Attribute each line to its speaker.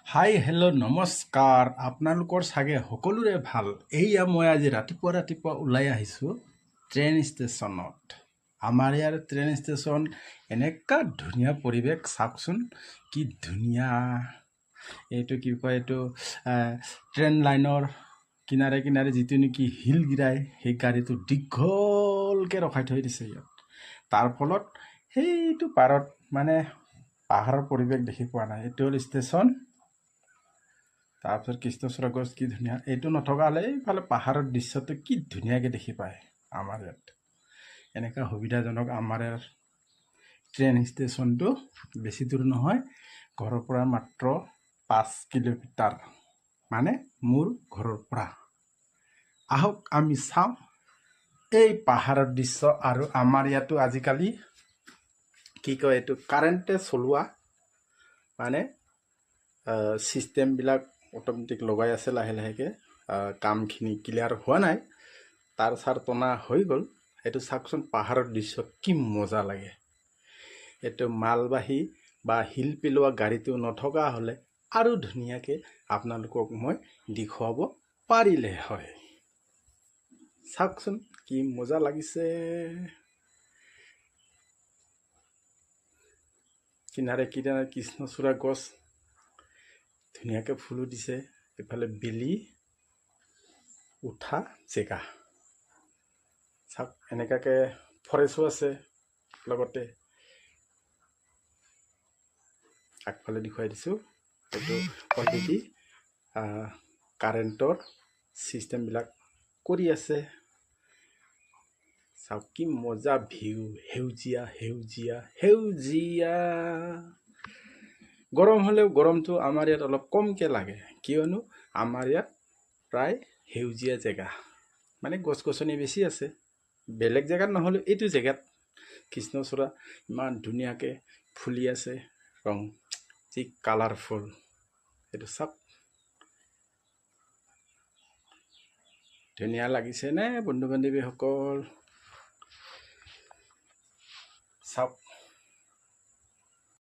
Speaker 1: Hi hello' নমস্কাৰ। আপোনালোকৰ চাগে সকলোৰে ভাল। এইয়া মই আজি ৰাতিপুৱা ওলাই আহিছোঁ ট্ৰেইন ষ্টেচনত। আমাৰ ইয়াৰ ট্ৰেইন ষ্টেচন এনেকুৱা ধুনীয়া পৰিৱেশ, চাওকচোন কি ধুনীয়া। এইটো কি কয়, এইটো ট্ৰেইন লাইনৰ কিনাৰে কিনাৰে যিটো নেকি হিল গিৰাই, সেই গাড়ীটো দীঘলকৈ ৰখাই থৈ দিছে ইয়াত। তাৰ ফলত সেইটো পাৰত মানে পাহাৰৰ পৰিৱেশ দেখি পোৱা নাই। এইটো হ'ল ষ্টেচন। তাৰপিছত কৃষ্ণচূড়া গছ কি ধুনীয়া। এইটো নথকা হ'লে এইফালে পাহাৰৰ দৃশ্যটো কি ধুনীয়াকৈ দেখি পায়। আমাৰ ইয়াত এনেকুৱা সুবিধাজনক আমাৰ ইয়াৰ ট্ৰেইন ষ্টেচনটো বেছি দূৰ নহয়, ঘৰৰ পৰা মাত্ৰ 5 কিলোমিটাৰ, মানে মোৰ ঘৰৰ পৰা। আহক আমি চাওঁ এই পাহাৰৰ দৃশ্য। আৰু আমাৰ ইয়াতো আজিকালি কি কয়, এইটো কাৰেণ্টে চলোৱা মানে ছিষ্টেমবিলাক অট'মেটিক লগাই আছে লাহে লাহেকৈ। কামখিনি ক্লিয়াৰ হোৱা নাই, তাৰ চাৰ টনা হৈ গ'ল। এইটো চাওকচোন, পাহাৰৰ দৃশ্য কি মজা লাগে। এইটো মালবাহী বা শিল পেলোৱা গাড়ীটো নথকা হ'লে আৰু ধুনীয়াকৈ আপোনালোকক মই দেখুৱাব পাৰিলে হয়। চাওকচোন কি মজা লাগিছে। কিনাৰে কিনাৰে কৃষ্ণচূড়া গছ ধুনীয়াকৈ ফুলো দিছে। এইফালে বেলি উঠা জেগা চাওক, এনেকুৱাকৈ ফৰেষ্টো আছে লগতে। আগফালে দেখুৱাই দিছোঁ, এইটো অলৰেডি কাৰেণ্টৰ ছিষ্টেমবিলাক কৰি আছে। চাওক কি মজা ভিউ, সেউজীয়া সেউজীয়া সেউজীয়া। গৰম হ'লেও গৰমটো আমাৰ ইয়াত অলপ কমকৈ লাগে, কিয়নো আমাৰ ইয়াত প্ৰায় সেউজীয়া জেগা, মানে গছ গছনি বেছি আছে। বেলেগ জেগাত নহ'লেও এইটো জেগাত কৃষ্ণচূড়া ইমান ধুনীয়াকৈ ফুলি আছে, ৰং যি কালাৰফুল। এইটো চাওক, ধুনীয়া লাগিছেনে বন্ধু বান্ধৱীসকল? চাওক